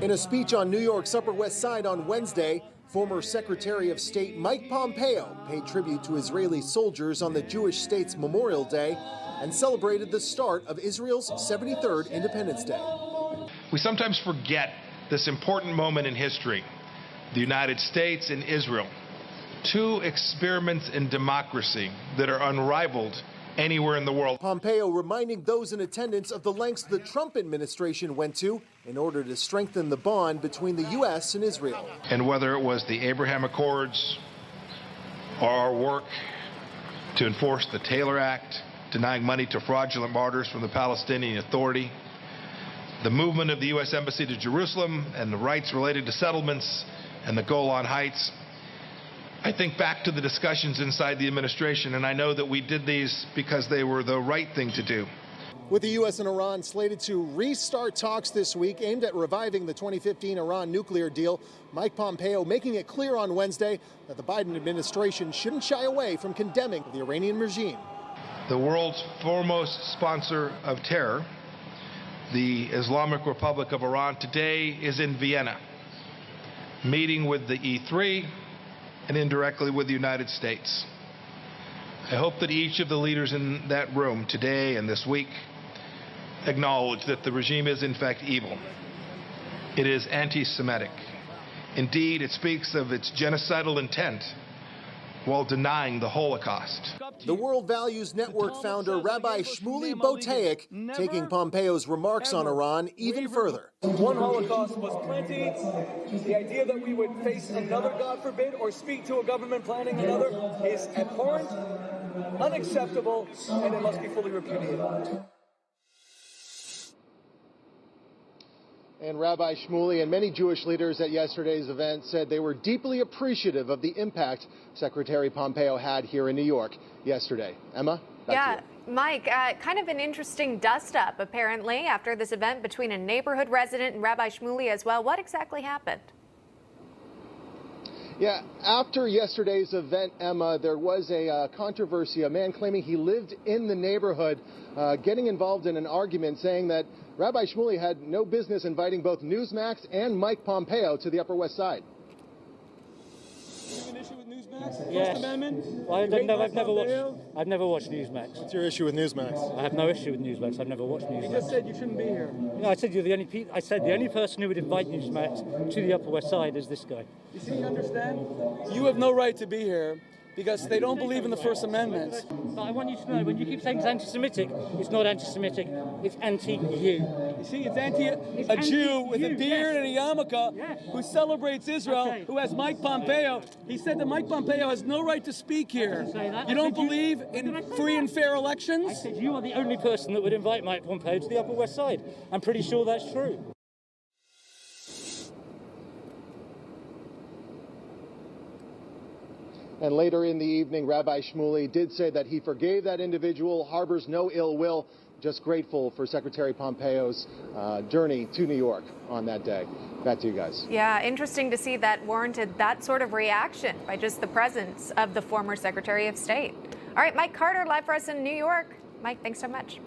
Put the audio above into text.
In a speech on New York's Upper West Side on Wednesday, former Secretary of State Mike Pompeo paid tribute to Israeli soldiers on the Jewish state's Memorial Day and celebrated the start of Israel's 73rd Independence Day. We sometimes forget this important moment in history. The United States and Israel, two experiments in democracy that are unrivaled anywhere in the world. Pompeo reminding those in attendance of the lengths the Trump administration went to in order to strengthen the bond between the U.S. and Israel. And whether it was the Abraham Accords or our work to enforce the Taylor Act, denying money to fraudulent martyrs from the Palestinian Authority, the movement of the U.S. Embassy to Jerusalem and the rights related to settlements and the Golan Heights, I think back to the discussions inside the administration, and I know that we did these because they were the right thing to do. With the U.S. and Iran slated to restart talks this week aimed at reviving the 2015 Iran nuclear deal, Mike Pompeo making it clear on Wednesday that the Biden administration shouldn't shy away from condemning the Iranian regime. The world's foremost sponsor of terror, the Islamic Republic of Iran, today is in Vienna, meeting with the E3 and indirectly with the United States. I hope that each of the leaders in that room today and this week acknowledge that the regime is in fact evil. It is anti-Semitic. Indeed, it speaks of its genocidal intent while denying the Holocaust. The World Values Network founder Rabbi Shmuley Boteach taking Pompeo's remarks on Iran even further. One Holocaust was plenty. The idea that we would face another, God forbid, or speak to a government planning another is abhorrent, unacceptable, and it must be fully repudiated. And Rabbi Shmuley and many Jewish leaders at yesterday's event said they were deeply appreciative of the impact Secretary Pompeo had here in New York yesterday. Emma, back to you. Mike, kind of an interesting dust-up, apparently, after this event between a neighborhood resident and Rabbi Shmuley as well. What exactly happened? Yeah, after yesterday's event, Emma, there was a controversy, a man claiming he lived in the neighborhood, getting involved in an argument saying that Rabbi Shmuley had no business inviting both Newsmax and Mike Pompeo to the Upper West Side. You have an issue with Newsmax? Yes. First Amendment? I've never watched Newsmax. What's your issue with Newsmax? I have no issue with Newsmax. I've never watched Newsmax. You just said you shouldn't be here. No, I said you're the only. I said the only person who would invite Newsmax to the Upper West Side is this guy. You see, you understand? You have no right to be here because they don't believe in the First Amendment. But I want you to know, when you keep saying it's anti-Semitic, it's not anti-Semitic, it's anti-you. You see, it's a Jew with a beard and a yarmulke who celebrates Israel, who has Mike Pompeo. He said that Mike Pompeo has no right to speak here. You don't believe in free and fair elections? I said you are the only person that would invite Mike Pompeo to the Upper West Side. I'm pretty sure that's true. And later in the evening, Rabbi Shmuley did say that he forgave that individual, harbors no ill will, just grateful for Secretary Pompeo's journey to New York on that day. Back to you guys. Yeah, interesting to see that warranted that sort of reaction by just the presence of the former Secretary of State. All right, Mike Carter, live for us in New York. Mike, thanks so much.